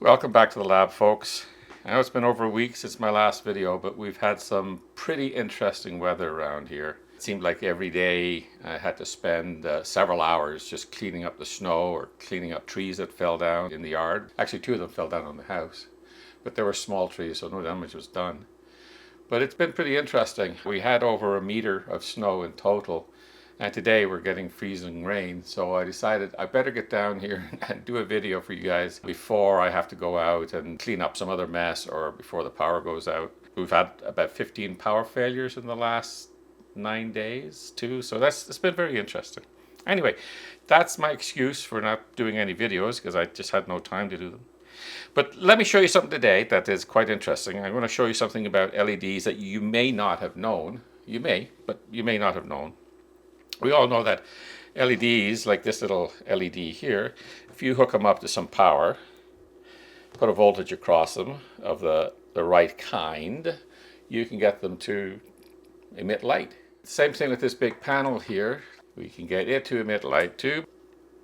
Welcome back to the lab, folks. I know it's been over a week since my last video, but we've had some pretty interesting weather around here. It seemed like every day I had to spend several hours just cleaning up the snow or cleaning up trees that fell down in the yard. Actually, two of them fell down on the house, but they were small trees, so no damage was done. But it's been pretty interesting. We had over a meter of snow in total, and today we're getting freezing rain. So I decided I better get down here and do a video for you guys before I have to go out and clean up some other mess or before the power goes out. We've had about 15 power failures in the last 9 days too, so it's been very interesting. Anyway, that's my excuse for not doing any videos because I just had no time to do them. But let me show you something today that is quite interesting. I'm going to show you something about LEDs that you may not have known. You may, but you may not have known. We all know that LEDs, like this little LED here, if you hook them up to some power, put a voltage across them of the right kind, you can get them to emit light. Same thing with this big panel here. We can get it to emit light too.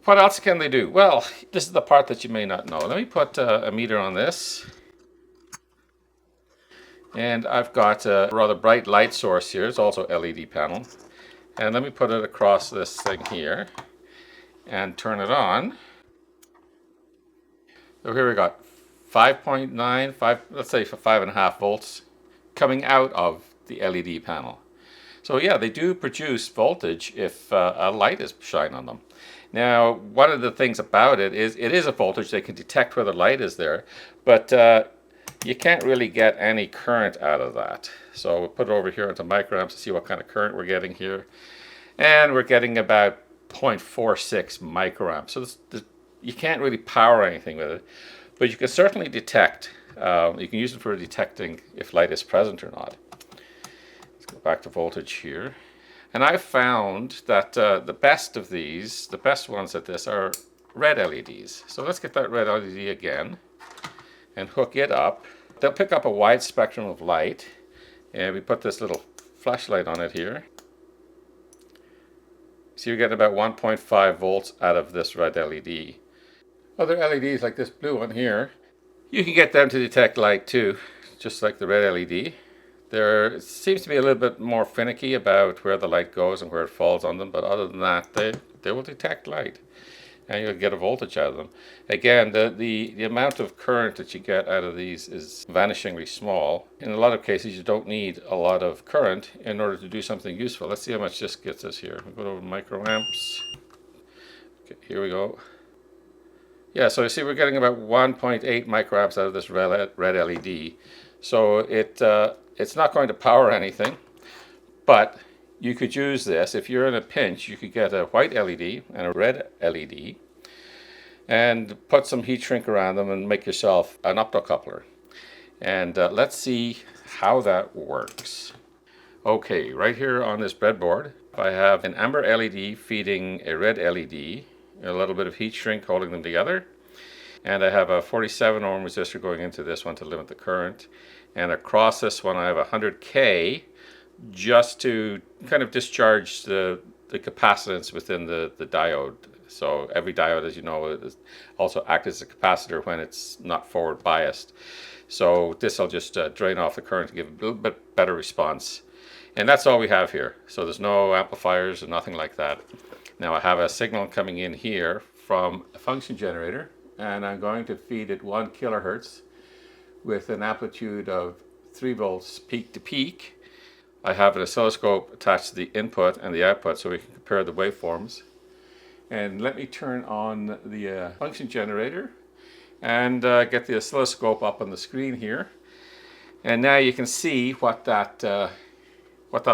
What else can they do? Well, this is the part that you may not know. Let me put a meter on this. And I've got a rather bright light source here. It's also LED panel. And let me put it across this thing here and turn it on. So here we got 5.9, let's say for 5.5 volts coming out of the LED panel. So yeah, they do produce voltage if a light is shining on them. Now, one of the things about it is a voltage. They can detect whether light is there, but you can't really get any current out of that. So we'll put it over here into microamps to see what kind of current we're getting here. And we're getting about 0.46 microamps. So you can't really power anything with it, but you can certainly detect. You can use it for detecting if light is present or not. Let's go back to voltage here. And I've found that the best of these, the best ones at this, are red LEDs. So let's get that red LED again and hook it up. They'll pick up a wide spectrum of light, and we put this little flashlight on it here. So you're getting about 1.5 volts out of this red LED. Other LEDs like this blue one here, you can get them to detect light too, just like the red LED. It seems to be a little bit more finicky about where the light goes and where it falls on them, but other than that, they will detect light, and you'll get a voltage out of them. Again, the amount of current that you get out of these is vanishingly small. In a lot of cases, you don't need a lot of current in order to do something useful. Let's see how much this gets us here. We'll go to microamps. Okay, here we go. Yeah, so you see we're getting about 1.8 microamps out of this red LED. So it's not going to power anything, but you could use this. If you're in a pinch, you could get a white LED and a red LED and put some heat shrink around them and make yourself an opto-coupler. And let's see how that works. Okay, right here on this breadboard, I have an amber LED feeding a red LED, a little bit of heat shrink holding them together. And I have a 47 ohm resistor going into this one to limit the current. And across this one I have 100K just to kind of discharge the capacitance within the diode. So every diode, as you know, also acts as a capacitor when it's not forward biased. So this will just drain off the current to give a little bit better response. And that's all we have here. So there's no amplifiers or nothing like that. Now I have a signal coming in here from a function generator, and I'm going to feed it 1 kilohertz with an amplitude of 3 volts peak to peak. I have an oscilloscope attached to the input and the output so we can compare the waveforms. And let me turn on the function generator and get the oscilloscope up on the screen here. And now you can see what that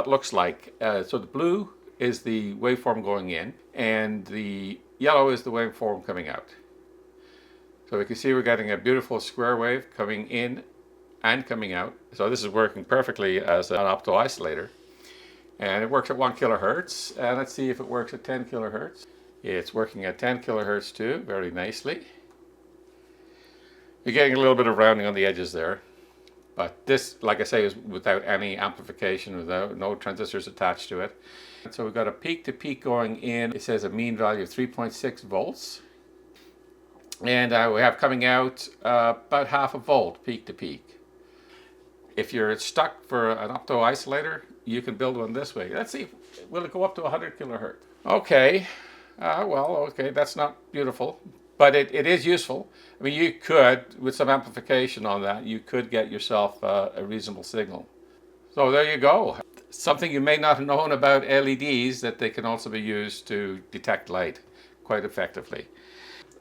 looks like. So the blue is the waveform going in, and the yellow is the waveform coming out. So we can see we're getting a beautiful square wave coming in and coming out. So this is working perfectly as an opto-isolator. And it works at 1 kilohertz. And let's see if it works at 10 kilohertz. It's working at 10 kilohertz too, very nicely. You're getting a little bit of rounding on the edges there. But this, like I say, is without any amplification, without no transistors attached to it. And so we've got a peak to peak going in. It says a mean value of 3.6 volts. And we have coming out about half a volt peak to peak. If you're stuck for an opto-isolator, you can build one this way. Let's see, will it go up to 100 kilohertz? Okay, okay, that's not beautiful, but it is useful. I mean, you could, with some amplification on that, you could get yourself a reasonable signal. So there you go. Something you may not have known about LEDs, that they can also be used to detect light quite effectively.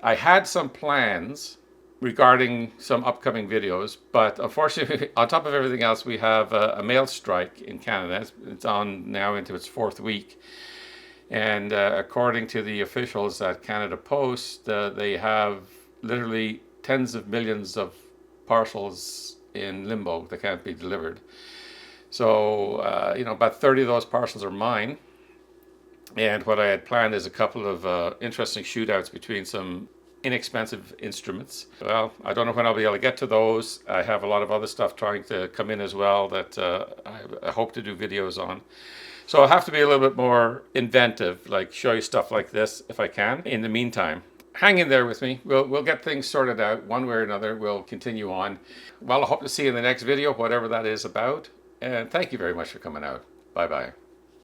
I had some plans regarding some upcoming videos, but unfortunately, on top of everything else, we have a mail strike in Canada. It's on now into its 4th week. And according to the officials at Canada Post, they have literally tens of millions of parcels in limbo that can't be delivered. So, about 30 of those parcels are mine. And what I had planned is a couple of interesting shootouts between some inexpensive instruments. Well, I don't know when I'll be able to get to those. I have a lot of other stuff trying to come in as well that I hope to do videos on. So I'll have to be a little bit more inventive, like show you stuff like this if I can. In the meantime, hang in there with me. We'll get things sorted out one way or another. We'll continue on. Well, I hope to see you in the next video, whatever that is about. And thank you very much for coming out. Bye-bye.